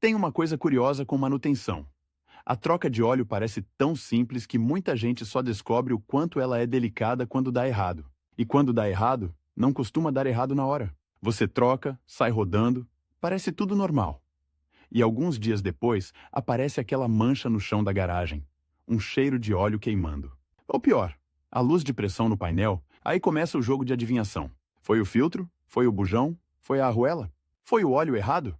Tem uma coisa curiosa com manutenção. A troca de óleo parece tão simples que muita gente só descobre o quanto ela é delicada quando dá errado. E quando dá errado, não costuma dar errado na hora. Você troca, sai rodando, parece tudo normal. E alguns dias depois, aparece aquela mancha no chão da garagem. Um cheiro de óleo queimando. Ou pior, a luz de pressão no painel, aí começa o jogo de adivinhação. Foi o filtro? Foi o bujão? Foi a arruela? Foi o óleo errado?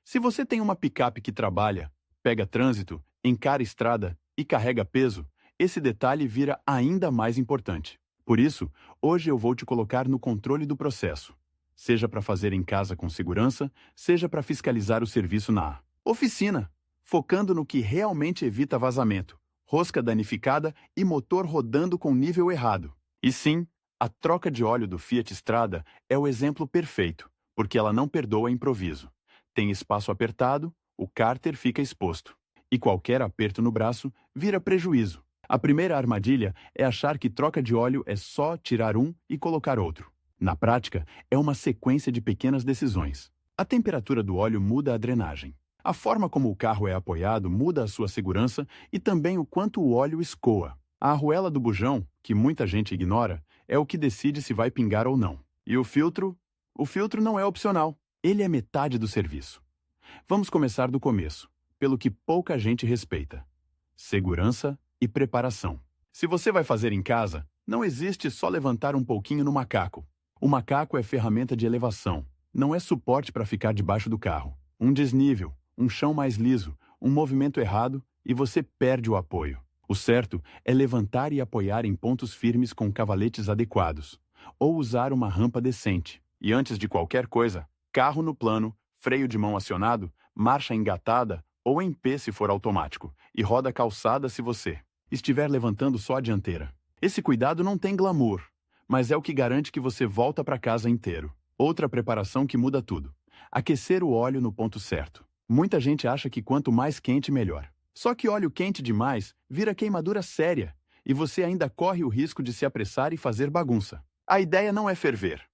Se você tem uma picape que trabalha, pega trânsito, encara estrada e carrega peso, esse detalhe vira ainda mais importante. Por isso, hoje eu vou te colocar no controle do processo. Seja para fazer em casa com segurança, seja para fiscalizar o serviço na oficina, focando no que realmente evita vazamento, rosca danificada e motor rodando com nível errado. E sim, a troca de óleo do Fiat Strada é o exemplo perfeito, porque ela não perdoa improviso. Tem espaço apertado, o cárter fica exposto. E qualquer aperto no braço vira prejuízo. A primeira armadilha é achar que troca de óleo é só tirar um e colocar outro. Na prática, é uma sequência de pequenas decisões. A temperatura do óleo muda a drenagem. A forma como o carro é apoiado muda a sua segurança e também o quanto o óleo escoa. A arruela do bujão, que muita gente ignora, é o que decide se vai pingar ou não. E o filtro? O filtro não é opcional. Ele é metade do serviço. Vamos começar do começo, pelo que pouca gente respeita. Segurança e preparação. Se você vai fazer em casa, não existe só levantar um pouquinho no macaco. O macaco é ferramenta de elevação, não é suporte para ficar debaixo do carro. Um desnível, um chão mais liso, um movimento errado e você perde o apoio. O certo é levantar e apoiar em pontos firmes com cavaletes adequados, ou usar uma rampa decente. E antes de qualquer coisa, carro no plano, freio de mão acionado, marcha engatada ou em P se for automático, e roda calçada se você estiver levantando só a dianteira. Esse cuidado não tem glamour, mas é o que garante que você volta para casa inteiro. Outra preparação que muda tudo. Aquecer o óleo no ponto certo. Muita gente acha que quanto mais quente, melhor. Só que óleo quente demais vira queimadura séria, e você ainda corre o risco de se apressar e fazer bagunça. A ideia não é ferver.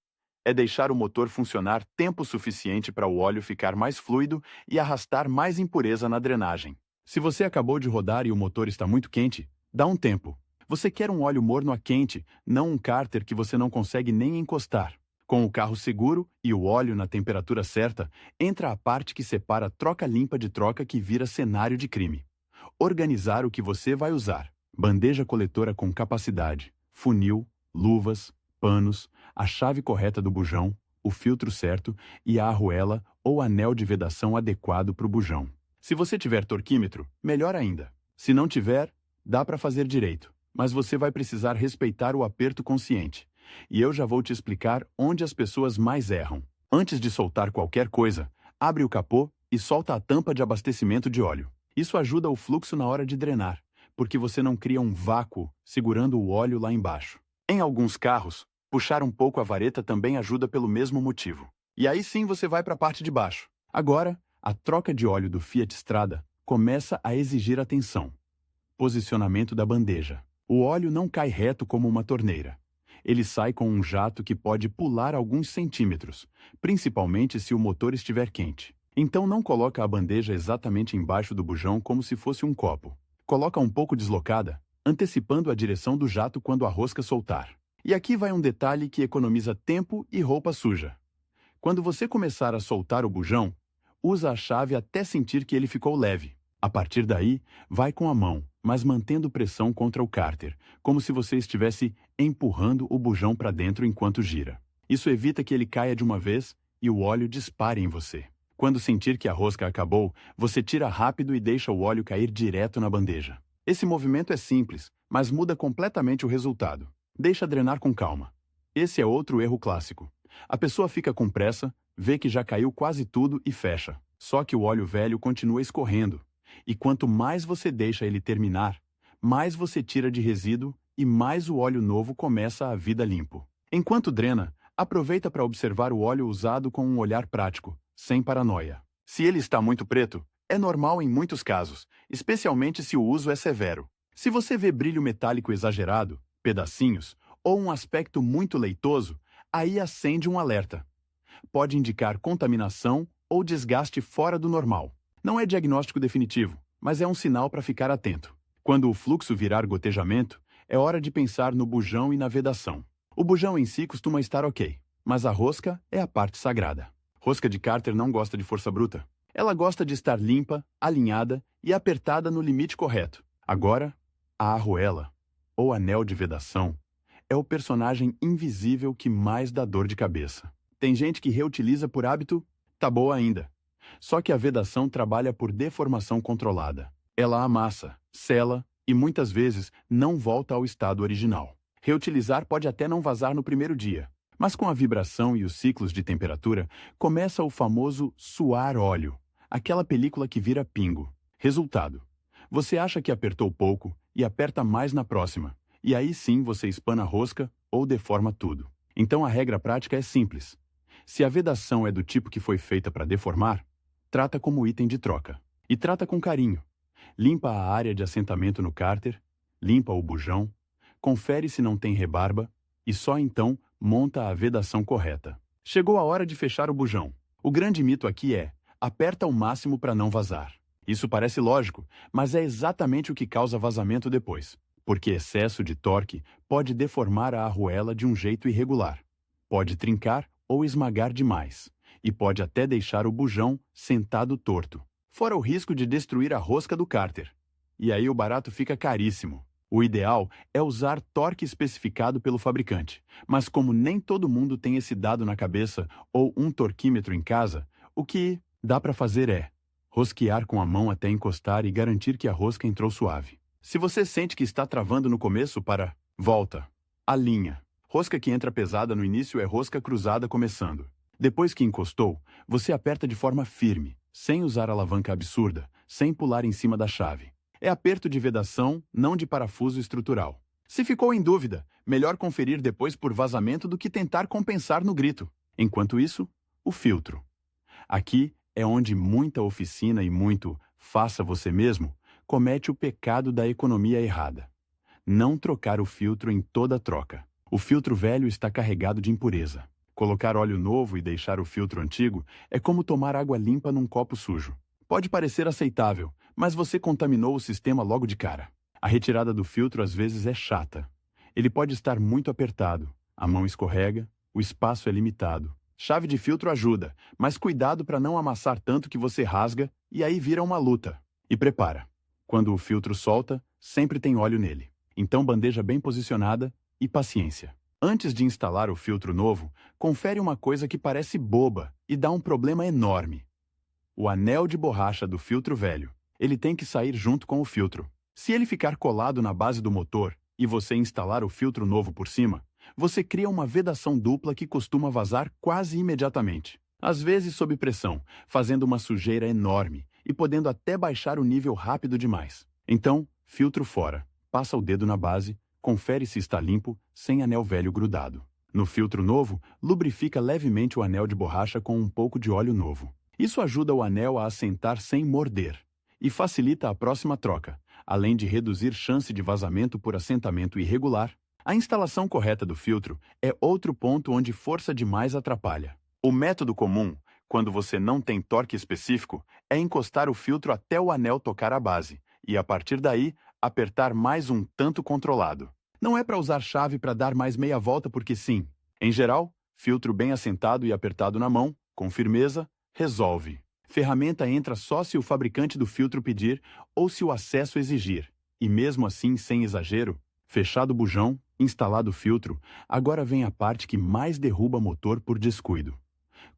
É deixar o motor funcionar tempo suficiente para o óleo ficar mais fluido e arrastar mais impureza na drenagem. Se você acabou de rodar e o motor está muito quente, dá um tempo. Você quer um óleo morno a quente, não um cárter que você não consegue nem encostar. Com o carro seguro e o óleo na temperatura certa, entra a parte que separa troca limpa de troca que vira cenário de crime. Organizar o que você vai usar. Bandeja coletora com capacidade, funil, luvas, panos, a chave correta do bujão, o filtro certo e a arruela ou anel de vedação adequado para o bujão. Se você tiver torquímetro, melhor ainda. Se não tiver, dá para fazer direito, mas você vai precisar respeitar o aperto consciente. E eu já vou te explicar onde as pessoas mais erram. Antes de soltar qualquer coisa, abre o capô e solta a tampa de abastecimento de óleo. Isso ajuda o fluxo na hora de drenar, porque você não cria um vácuo segurando o óleo lá embaixo. Em alguns carros, puxar um pouco a vareta também ajuda pelo mesmo motivo. E aí sim você vai para a parte de baixo. Agora, a troca de óleo do Fiat Strada começa a exigir atenção. Posicionamento da bandeja. O óleo não cai reto como uma torneira. Ele sai com um jato que pode pular alguns centímetros, principalmente se o motor estiver quente. Então não coloca a bandeja exatamente embaixo do bujão como se fosse um copo. Coloca um pouco deslocada, antecipando a direção do jato quando a rosca soltar. E aqui vai um detalhe que economiza tempo e roupa suja. Quando você começar a soltar o bujão, usa a chave até sentir que ele ficou leve. A partir daí, vai com a mão, mas mantendo pressão contra o cárter, como se você estivesse empurrando o bujão para dentro enquanto gira. Isso evita que ele caia de uma vez e o óleo dispare em você. Quando sentir que a rosca acabou, você tira rápido e deixa o óleo cair direto na bandeja. Esse movimento é simples, mas muda completamente o resultado. Deixa drenar com calma. Esse é outro erro clássico. A pessoa fica com pressa, vê que já caiu quase tudo e fecha. Só que o óleo velho continua escorrendo. E quanto mais você deixa ele terminar, mais você tira de resíduo e mais o óleo novo começa a vida limpo. Enquanto drena, aproveita para observar o óleo usado com um olhar prático, sem paranoia. Se ele está muito preto, é normal em muitos casos, especialmente se o uso é severo. Se você vê brilho metálico exagerado, pedacinhos ou um aspecto muito leitoso, aí acende um alerta. Pode indicar contaminação ou desgaste fora do normal. Não é diagnóstico definitivo, mas é um sinal para ficar atento. Quando o fluxo virar gotejamento, é hora de pensar no bujão e na vedação. O bujão em si costuma estar ok, mas a rosca é a parte sagrada. Rosca de cárter não gosta de força bruta. Ela gosta de estar limpa, alinhada e apertada no limite correto. Agora, a arruela, ou anel de vedação, é o personagem invisível que mais dá dor de cabeça. Tem gente que reutiliza por hábito, tá boa ainda. Só que a vedação trabalha por deformação controlada. Ela amassa, sela e muitas vezes não volta ao estado original. Reutilizar pode até não vazar no primeiro dia, mas com a vibração e os ciclos de temperatura, começa o famoso suar óleo, aquela película que vira pingo. Resultado: você acha que apertou pouco e aperta mais na próxima, e aí sim você espana a rosca ou deforma tudo. Então a regra prática é simples. Se a vedação é do tipo que foi feita para deformar, trata como item de troca. E trata com carinho. Limpa a área de assentamento no cárter, limpa o bujão, confere se não tem rebarba e só então monta a vedação correta. Chegou a hora de fechar o bujão. O grande mito aqui é: aperta ao máximo para não vazar. Isso parece lógico, mas é exatamente o que causa vazamento depois, porque excesso de torque pode deformar a arruela de um jeito irregular, pode trincar ou esmagar demais, e pode até deixar o bujão sentado torto. Fora o risco de destruir a rosca do cárter. E aí o barato fica caríssimo. O ideal é usar torque especificado pelo fabricante, mas como nem todo mundo tem esse dado na cabeça ou um torquímetro em casa, o que dá para fazer é rosquear com a mão até encostar e garantir que a rosca entrou suave. Se você sente que está travando no começo, volta, alinha. Rosca que entra pesada no início é rosca cruzada começando. Depois que encostou, você aperta de forma firme, sem usar alavanca absurda, sem pular em cima da chave. É aperto de vedação, não de parafuso estrutural. Se ficou em dúvida, melhor conferir depois por vazamento do que tentar compensar no grito. Enquanto isso, o filtro. Aqui é onde muita oficina e muito faça você mesmo comete o pecado da economia errada. Não trocar o filtro em toda troca. O filtro velho está carregado de impureza. Colocar óleo novo e deixar o filtro antigo é como tomar água limpa num copo sujo. Pode parecer aceitável, mas você contaminou o sistema logo de cara. A retirada do filtro às vezes é chata. Ele pode estar muito apertado, a mão escorrega, o espaço é limitado. Chave de filtro ajuda, mas cuidado para não amassar tanto que você rasga e aí vira uma luta. E prepara. Quando o filtro solta, sempre tem óleo nele. Então bandeja bem posicionada e paciência. Antes de instalar o filtro novo, confere uma coisa que parece boba e dá um problema enorme. O anel de borracha do filtro velho. Ele tem que sair junto com o filtro. Se ele ficar colado na base do motor e você instalar o filtro novo por cima, você cria uma vedação dupla que costuma vazar quase imediatamente. Às vezes sob pressão, fazendo uma sujeira enorme e podendo até baixar o nível rápido demais. Então, filtro fora. Passa o dedo na base, confere se está limpo, sem anel velho grudado. No filtro novo, lubrifica levemente o anel de borracha com um pouco de óleo novo. Isso ajuda o anel a assentar sem morder e facilita a próxima troca, além de reduzir chance de vazamento por assentamento irregular. A instalação correta do filtro é outro ponto onde força demais atrapalha. O método comum, quando você não tem torque específico, é encostar o filtro até o anel tocar a base e, a partir daí, apertar mais um tanto controlado. Não é para usar chave para dar mais meia volta porque sim. Em geral, filtro bem assentado e apertado na mão, com firmeza, resolve. Ferramenta entra só se o fabricante do filtro pedir ou se o acesso exigir. E mesmo assim, sem exagero, fechado o bujão, instalado o filtro, agora vem a parte que mais derruba motor por descuido.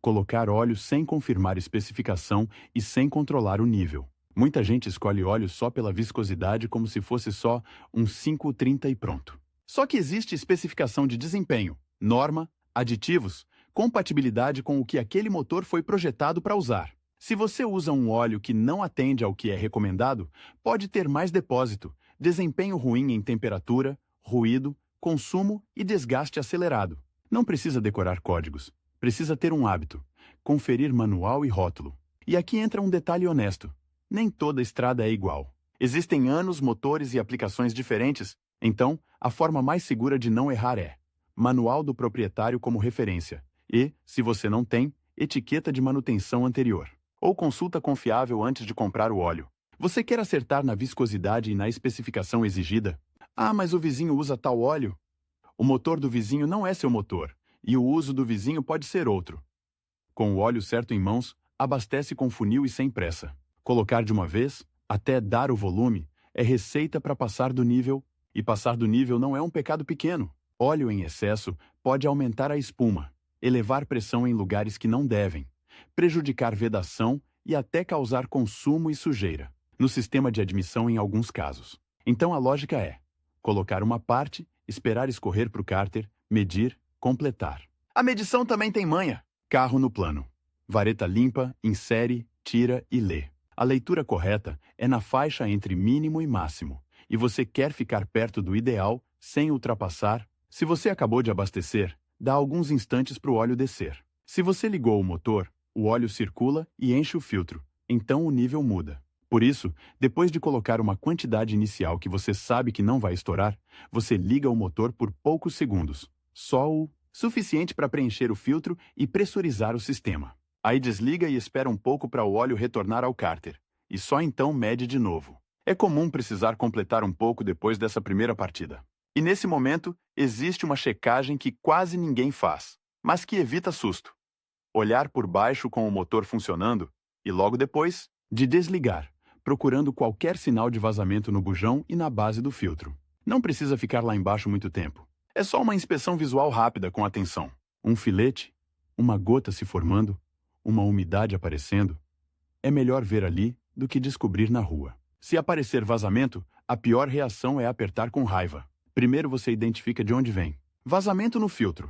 Colocar óleo sem confirmar especificação e sem controlar o nível. Muita gente escolhe óleo só pela viscosidade como se fosse só um 530 e pronto. Só que existe especificação de desempenho, norma, aditivos, compatibilidade com o que aquele motor foi projetado para usar. Se você usa um óleo que não atende ao que é recomendado, pode ter mais depósito, desempenho ruim em temperatura, ruído, consumo e desgaste acelerado. Não precisa decorar códigos, precisa ter um hábito, conferir manual e rótulo. E aqui entra um detalhe honesto. Nem toda estrada é igual. Existem anos, motores e aplicações diferentes, então a forma mais segura de não errar é manual do proprietário como referência e, se você não tem, etiqueta de manutenção anterior. Ou consulta confiável antes de comprar o óleo. Você quer acertar na viscosidade e na especificação exigida? Ah, mas o vizinho usa tal óleo? O motor do vizinho não é seu motor, e o uso do vizinho pode ser outro. Com o óleo certo em mãos, abastece com funil e sem pressa. Colocar de uma vez, até dar o volume, é receita para passar do nível, e passar do nível não é um pecado pequeno. Óleo em excesso pode aumentar a espuma, elevar pressão em lugares que não devem, prejudicar vedação e até causar consumo e sujeira no sistema de admissão em alguns casos. Então a lógica é: colocar uma parte, esperar escorrer para o cárter, medir, completar. A medição também tem manha. Carro no plano. Vareta limpa, insere, tira e lê. A leitura correta é na faixa entre mínimo e máximo, e você quer ficar perto do ideal sem ultrapassar. Se você acabou de abastecer, dá alguns instantes para o óleo descer. Se você ligou o motor, o óleo circula e enche o filtro, então o nível muda. Por isso, depois de colocar uma quantidade inicial que você sabe que não vai estourar, você liga o motor por poucos segundos, só o suficiente para preencher o filtro e pressurizar o sistema. Aí desliga e espera um pouco para o óleo retornar ao cárter, e só então mede de novo. É comum precisar completar um pouco depois dessa primeira partida. E nesse momento, existe uma checagem que quase ninguém faz, mas que evita susto. Olhar por baixo com o motor funcionando e logo depois, de desligar, procurando qualquer sinal de vazamento no bujão e na base do filtro. Não precisa ficar lá embaixo muito tempo. É só uma inspeção visual rápida com atenção. Um filete, uma gota se formando, uma umidade aparecendo. É melhor ver ali do que descobrir na rua. Se aparecer vazamento, a pior reação é apertar com raiva. Primeiro você identifica de onde vem. Vazamento no filtro.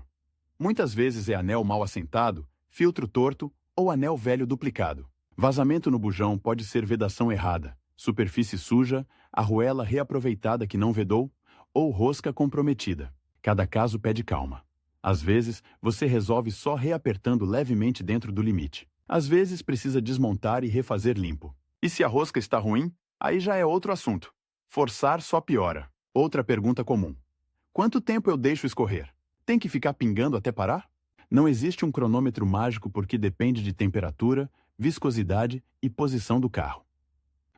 Muitas vezes é anel mal assentado, filtro torto ou anel velho duplicado. Vazamento no bujão pode ser vedação errada, superfície suja, arruela reaproveitada que não vedou ou rosca comprometida. Cada caso pede calma. Às vezes, você resolve só reapertando levemente dentro do limite. Às vezes, precisa desmontar e refazer limpo. E se a rosca está ruim, aí já é outro assunto. Forçar só piora. Outra pergunta comum. Quanto tempo eu deixo escorrer? Tem que ficar pingando até parar? Não existe um cronômetro mágico porque depende de temperatura, viscosidade e posição do carro.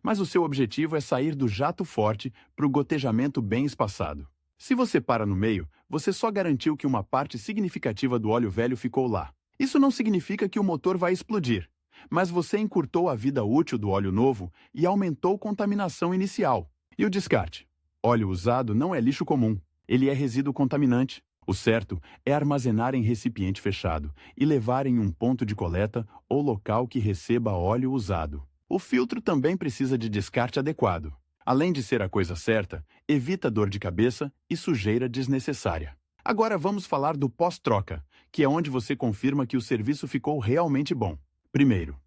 Mas o seu objetivo é sair do jato forte para o gotejamento bem espaçado. Se você para no meio, você só garantiu que uma parte significativa do óleo velho ficou lá. Isso não significa que o motor vai explodir, mas você encurtou a vida útil do óleo novo e aumentou contaminação inicial. E o descarte? Óleo usado não é lixo comum, ele é resíduo contaminante. O certo é armazenar em recipiente fechado e levar em um ponto de coleta ou local que receba óleo usado. O filtro também precisa de descarte adequado. Além de ser a coisa certa, evita dor de cabeça e sujeira desnecessária. Agora vamos falar do pós-troca, que é onde você confirma que o serviço ficou realmente bom. Primeiro,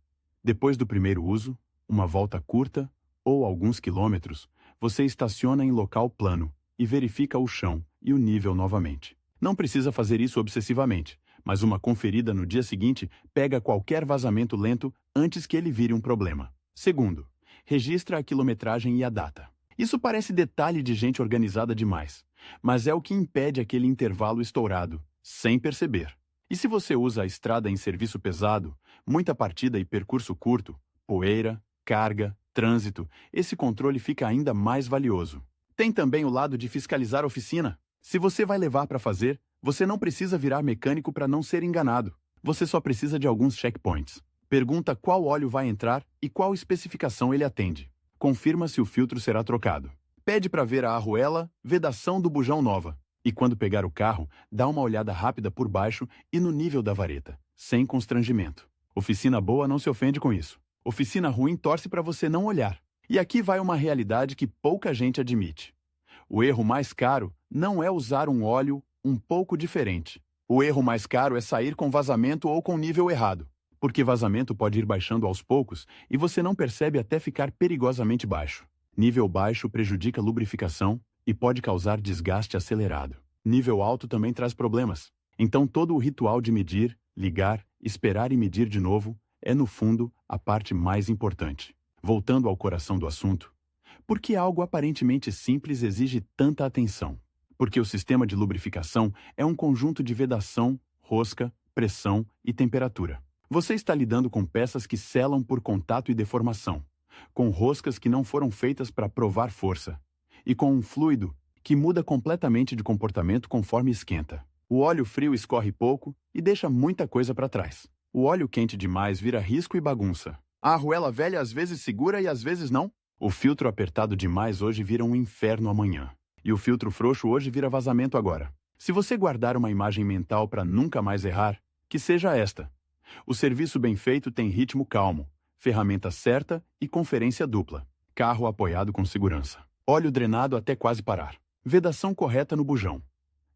depois do primeiro uso, uma volta curta ou alguns quilômetros, você estaciona em local plano e verifica o chão e o nível novamente. Não precisa fazer isso obsessivamente, mas uma conferida no dia seguinte pega qualquer vazamento lento antes que ele vire um problema. Segundo, registra a quilometragem e a data. Isso parece detalhe de gente organizada demais, mas é o que impede aquele intervalo estourado, sem perceber. E se você usa a estrada em serviço pesado, muita partida e percurso curto, poeira, carga, trânsito, esse controle fica ainda mais valioso. Tem também o lado de fiscalizar a oficina. Se você vai levar para fazer, você não precisa virar mecânico para não ser enganado. Você só precisa de alguns checkpoints. Pergunta qual óleo vai entrar e qual especificação ele atende. Confirma se o filtro será trocado. Pede para ver a arruela, vedação do bujão nova. E quando pegar o carro, dá uma olhada rápida por baixo e no nível da vareta, sem constrangimento. Oficina boa não se ofende com isso. Oficina ruim torce para você não olhar. E aqui vai uma realidade que pouca gente admite. O erro mais caro não é usar um óleo um pouco diferente. O erro mais caro é sair com vazamento ou com nível errado, porque vazamento pode ir baixando aos poucos e você não percebe até ficar perigosamente baixo. Nível baixo prejudica a lubrificação e pode causar desgaste acelerado. Nível alto também traz problemas. Então todo o ritual de medir, ligar, esperar e medir de novo é, no fundo, a parte mais importante. Voltando ao coração do assunto, por que algo aparentemente simples exige tanta atenção? Porque o sistema de lubrificação é um conjunto de vedação, rosca, pressão e temperatura. Você está lidando com peças que selam por contato e deformação, com roscas que não foram feitas para provar força, e com um fluido que muda completamente de comportamento conforme esquenta. O óleo frio escorre pouco e deixa muita coisa para trás. O óleo quente demais vira risco e bagunça. A arruela velha às vezes segura e às vezes não. O filtro apertado demais hoje vira um inferno amanhã. E o filtro frouxo hoje vira vazamento agora. Se você guardar uma imagem mental para nunca mais errar, que seja esta. O serviço bem feito tem ritmo calmo, ferramenta certa e conferência dupla. Carro apoiado com segurança. Óleo drenado até quase parar. Vedação correta no bujão.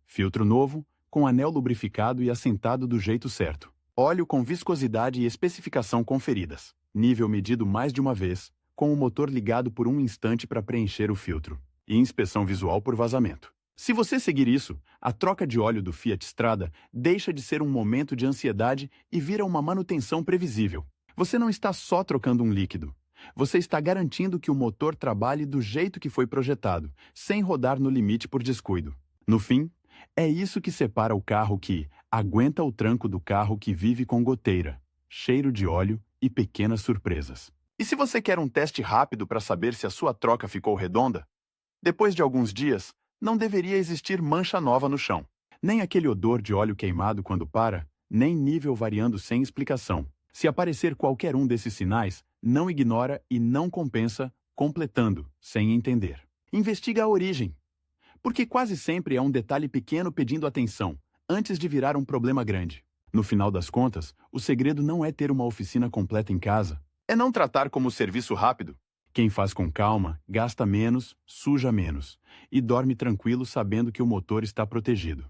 Filtro novo, com anel lubrificado e assentado do jeito certo. Óleo com viscosidade e especificação conferidas. Nível medido mais de uma vez, com o motor ligado por um instante para preencher o filtro. E inspeção visual por vazamento. Se você seguir isso, a troca de óleo do Fiat Strada deixa de ser um momento de ansiedade e vira uma manutenção previsível. Você não está só trocando um líquido. Você está garantindo que o motor trabalhe do jeito que foi projetado, sem rodar no limite por descuido. No fim, é isso que separa o carro que aguenta o tranco do carro que vive com goteira, cheiro de óleo e pequenas surpresas. E se você quer um teste rápido para saber se a sua troca ficou redonda? Depois de alguns dias, não deveria existir mancha nova no chão, nem aquele odor de óleo queimado quando para, nem nível variando sem explicação. Se aparecer qualquer um desses sinais, não ignora e não compensa, completando, sem entender. Investiga a origem. Porque quase sempre é um detalhe pequeno pedindo atenção, antes de virar um problema grande. No final das contas, o segredo não é ter uma oficina completa em casa. É não tratar como serviço rápido. Quem faz com calma, gasta menos, suja menos, e dorme tranquilo sabendo que o motor está protegido.